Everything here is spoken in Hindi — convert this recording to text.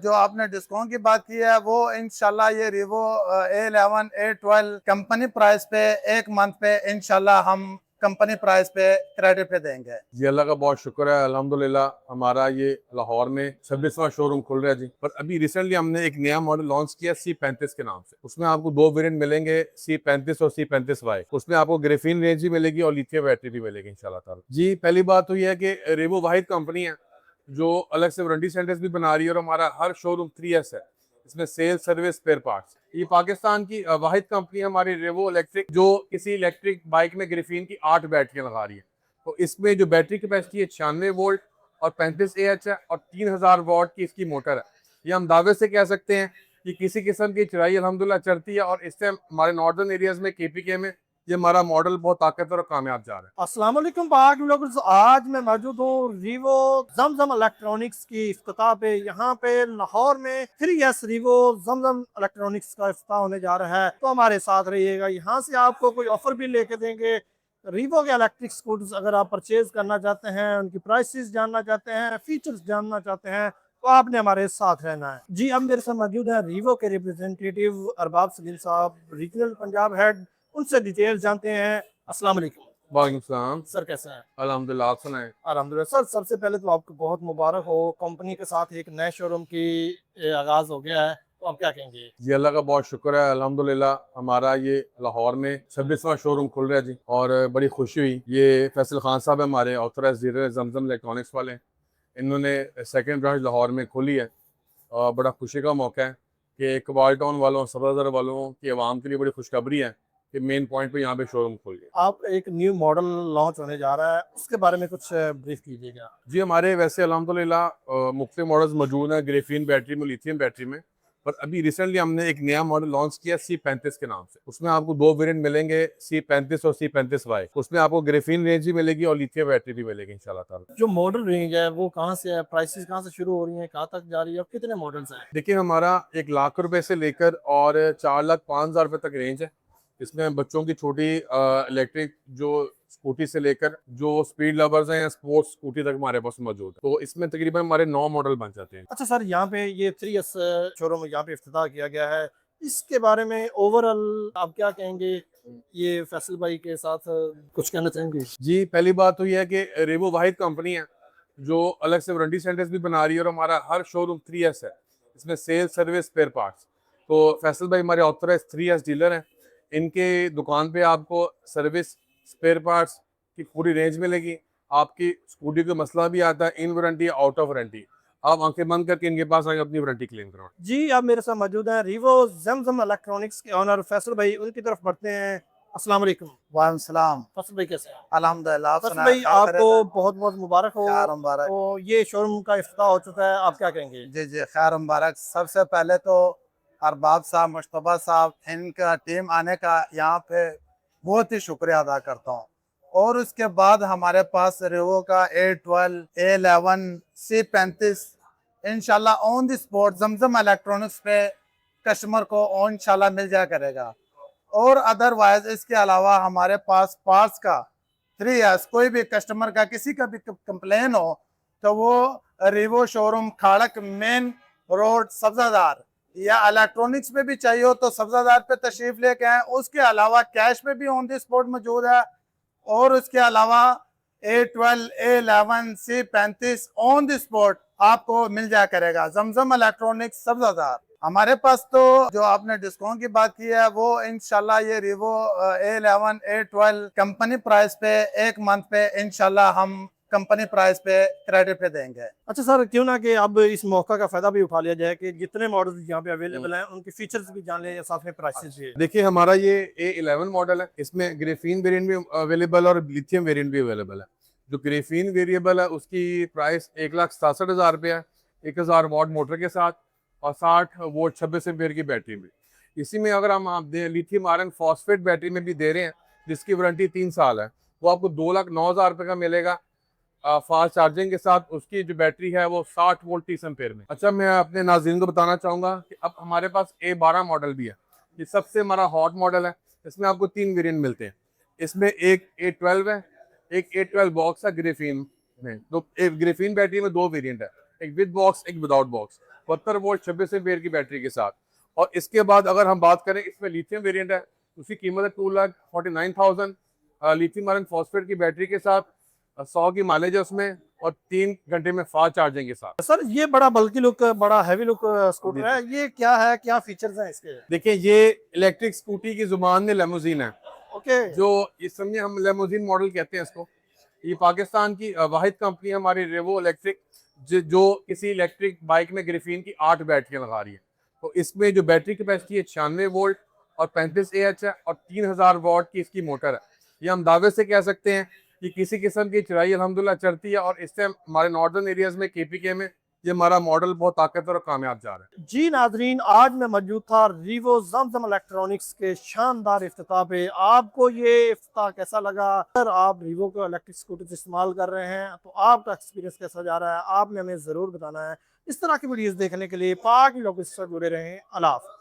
जो आपने डिस्काउंट की बात की है वो इंशाल्लाह ये Revo A11 A12 company price पे एक मंथ पे इंशाल्लाह हम कंपनी प्राइस पे क्रेडिट पे देंगे। जी अल्लाह का बहुत शुक्र है, अल्हम्दुलिल्लाह हमारा ये लाहौर में 26वां शोरूम खुल रहा है जी। पर अभी रिसेंटली हमने एक नया मॉडल लॉन्च किया C35 के नाम से। उसमें आपको दो वेरिएंट मिलेंगे, C35 और C35Y। उसमें आपको ग्रेफीन रेंज भी मिलेगी और लिथियम बैटरी भी मिलेगी इंशाल्लाह ताला। जी पहली बात तो ये है कि रेवो वाहिद कंपनी है जो अलग से वारंटी सेंटर्स भी बना रही है और हमारा हर शोरूम 3S है। इसमें सेल सर्विस स्पेयर पार्ट्स। ये पाकिस्तान की वाहिद कंपनी है हमारी रेवो इलेक्ट्रिक जो किसी इलेक्ट्रिक बाइक में ग्रेफीन की 8 बैटरियां लगा रही है। तो इसमें जो बैटरी कैपेसिटी है 96 वोल्ट और 35 AH है और 3000 वॉट की इसकी मोटर है। ये हम दावे से कह सकते हैं कि किसी किस्म की चढ़ाई अल्हम्दुलिल्लाह चढ़ती है और इससे हमारे नॉर्दर्न एरियाज में KPK में ये हमारा मॉडल बहुत ताकतवर और कामयाब जा रहा है। अस्सलाम वालेकुम पाक लोग, आज मैं मौजूद हूँ रिवो जमजम इलेक्ट्रॉनिक्स की इफ्तिताह पे। यहाँ पे लाहौर में 3S रिवो जमजम इलेक्ट्रॉनिक्स का इफ्तिताह होने जा रहा है, तो हमारे साथ रहिएगा। यहाँ से आपको कोई ऑफर भी लेके देंगे। रिवो के इलेक्ट्रिक स्कूटर्स अगर आप परचेज करना चाहते हैं, उनकी प्राइसेस जानना चाहते हैं, फीचर्स जानना चाहते हैं, तो आपने हमारे साथ रहना है जी। अब मेरे साथ मौजूद है रिवो के रिप्रेजेंटेटिव अरबाब सलीम साहब, रीजनल पंजाब हेड। उनसे डिटेल जानते हैं। अस्सलाम वालेकुम। वालेकुम सलाम। सर कैसे हैं? अल्हम्दुलिल्लाह, आप सुनाएं। अल्हम्दुलिल्लाह सर, सबसे पहले तो आपको बहुत मुबारक हो, कंपनी के साथ एक नए शोरूम की आगाज हो गया है, तो आप क्या कहेंगे? जी अल्लाह का बहुत शुक्र है, अल्हम्दुलिल्लाह हमारा ये लाहौर में 26वां शोरूम खुल रहा है जी। और बड़ी खुशी हुई। ये फैसल खान साहब है हमारे ऑथराइज्ड डीलर जमजम इलेक्ट्रॉनिक्स वाले। इन्होंने सेकंड ब्रांच लाहौर में खोली है और बड़ा खुशी का मौका है कि कबाल टाउन वालों, सब्ज़र वालों की आवाम के लिए बड़ी खुशखबरी है कि मेन पॉइंट पे यहाँ पे शोरूम खोल गया। आप एक न्यू मॉडल लॉन्च होने जा रहा है, उसके बारे में कुछ ब्रीफ कीजिएगा। जी हमारे वैसे अल्हम्दुलिल्लाह मुख्तलिफ मॉडल्स मौजूद हैं ग्रेफीन बैटरी में, लिथियम बैटरी में। पर अभी रिसेंटली हमने एक नया मॉडल लॉन्च किया C35 के नाम से। उसमें आपको दो वेरिएंट मिलेंगे, C35 और C35Y। उसमें आपको ग्रेफीन रेंज भी मिलेगी और लिथियम बैटरी भी मिलेगी इंशाल्लाह ताला। जो मॉडल रेंज है वो कहाँ से है, प्राइसेस कहाँ से शुरू हो रही हैं, कहाँ तक जा रही है और कितने मॉडल्स हैं? देखिए हमारा 1 लाख रुपए से लेकर और 4,05,000 रुपए तक रेंज है। इसमें बच्चों की छोटी इलेक्ट्रिक जो स्कूटी से लेकर जो स्पीड लवर्स हैं या स्पोर्ट्स स्कूटी तक हमारे पास मौजूद है। तो इसमें तकरीबन हमारे 9 मॉडल बन जाते हैं। अच्छा सर, यहाँ पे ये 3S शोरूम यहाँ पे इफ्तिताह किया गया है, इसके बारे में ओवरऑल आप क्या कहेंगे? ये फैसल भाई के साथ कुछ कहना चाहेंगे? जी पहली बात तो यह है कि रेवो वाहिद कंपनी है जो अलग से वारंटी सेंटर्स भी बना रही है और हमारा हर शोरूम 3S है। इसमें सेल सर्विस स्पेयर पार्ट्स। तो फैसल भाई हमारे ऑथराइज्ड 3S डीलर हैं। इनके दुकान पे आपको सर्विस स्पेयर पार्ट्स की पूरी रेंज मिलेगी। आपकी स्कूटी का मसला भी आता है इन वारंटी आउट ऑफ वारंटी, आप आंखें बंद करके इनके पास आके अपनी वारंटी क्लेम करवाएं। जी, आप मेरे साथ मौजूद हैं रिवो जमजम इलेक्ट्रॉनिक्स के ऑनर फैसल भाई, उनकी तरफ बढ़ते हैं। अस्सलाम वालेकुम। वालेकुम सलाम। फैसल भाई कैसे हैं? अल्हम्दुलिल्लाह। आप फैसल सुनाएं, भाई क्या आपको खैरियत है? बहुत बहुत मुबारक हो। खैर मुबारक। तो ये शोरूम का इफ्तिताह हो चुका है, आप क्या कहेंगे? जी जी, खैर मुबारक। सबसे पहले तो अरबाब साहब, मुश्तबा साहब, इनका टीम आने का यहाँ पे बहुत ही शुक्रिया अदा करता हूँ। और उसके बाद हमारे पास रिवो का A12 A11 C35 इंशाल्लाह on the spot Zamzam electronics पे कस्टमर को इंशाल्लाह मिल जाया करेगा। और अदरवाइज इसके अलावा हमारे पास पार्ट्स का 3S, कोई भी कस्टमर का किसी का भी कंप्लेन हो तो वो रिवो शोरूम खाड़क मेन रोड सब्जादार, या इलेक्ट्रॉनिक्स में भी चाहिए हो तो सब्जादार पे तशरीफ लेके आए। उसके अलावा कैश में भी ऑन द स्पॉट मौजूद है। और उसके अलावा A12 A11 C35 on the spot आपको मिल जाया करेगा जमजम इलेक्ट्रॉनिक्स सब्जादार। हमारे पास तो जो आपने डिस्काउंट की बात की है वो इंशाल्लाह ये Revo A11 A12 company price पे एक मंथ पे इंशाल्लाह हम कंपनी प्राइस पे क्रेडिट पे देंगे। अच्छा सर, क्यों ना कि अब इस मौका का फायदा भी उठा लिया जाए कि जितने मॉडल्स यहाँ पे अवेलेबल हैं उनके फीचर्स भी जान लें, साथ में प्राइसेस भी। देखिए हमारा ये A11 मॉडल है। इसमें ग्रेफीन वेरिएंट भी अवेलेबल और लिथियम वेरिएंट भी अवेलेबल है। जो ग्रेफीन वेरिएबल है उसकी प्राइस 1,67,000 रुपये है, 1,000 वॉट मोटर के साथ और 60 वोल्ट 26 एम्पीयर की बैटरी में। इसी में अगर हम आप लिथियम आयरन फॉस्फेट बैटरी में भी दे रहे हैं जिसकी वारंटी 3 साल है, वो आपको 2,09,000 रुपये का मिलेगा फास्ट चार्जिंग के साथ। उसकी जो बैटरी है वो 60 वोल्ट 30 एम्पीयर में। अच्छा, मैं अपने नाज़रीन को बताना चाहूँगा कि अब हमारे पास A12 मॉडल भी है। ये सबसे हमारा हॉट मॉडल है। इसमें आपको 3 वेरिएंट मिलते हैं। इसमें एक A12 है, एक A12 बॉक्स है ग्रेफीन में। तो एक ग्रेफीन बैटरी में 2 वेरिएंट है, एक विद बॉक्स एक विदाउट बॉक्स। 72 वोल्ट 26 एम्पीयर की बैटरी के साथ। और इसके बाद अगर हम बात करें, इसमें लिथियम वेरिएंट है, उसकी कीमत है 2,49,000 लिथियम आयरन फॉस्फेट की बैटरी के साथ, 100 की माइलेज है उसमें, और 3 घंटे में फास्ट चार्जिंग के साथ। सर ये बड़ा बल्कि लुक, बड़ा हैवी लुक स्कूटर है, ये क्या है, क्या फीचर्स हैं इसके? देखिए, ये इलेक्ट्रिक स्कूटी की जुबान में लेमोजीन है, ओके। जो इस समय हम लेमोजीन मॉडल कहते हैं इसको। ये पाकिस्तान की वाहिद कंपनी है हमारी रेवो इलेक्ट्रिक, जो किसी इलेक्ट्रिक बाइक में ग्रिफीन की 8 बैटरियां लगा रही है। तो इसमें जो बैटरी कैपेसिटी है 96 वोल्ट और 35 AH है, और 3000 वॉट की इसकी मोटर है। ये हम दावे से कह सकते हैं कि किसी किस्म की चढ़ाई अल्हम्दुलिल्लाह चढ़ती है, और इस टाइम हमारे नॉर्दर्न एरियाज में KPK में ये हमारा मॉडल बहुत ताकतवर और कामयाब जा रहा है। जी नाजरीन, आज मैं मौजूद था रिवो जमजम इलेक्ट्रॉनिक्स के शानदार इफ्तिताह पे। आपको ये इफ्तिताह कैसा लगा? अगर आप रिवो को इलेक्ट्रिक स्कूटर इस्तेमाल कर रहे हैं तो आपका एक्सपीरियंस कैसा जा रहा है, आपने हमें ज़रूर बताना है। इस तरह की वीडियोस देखने के लिए पाक लोग इससे जुड़े रहें। अल्लाह हाफ़िज़।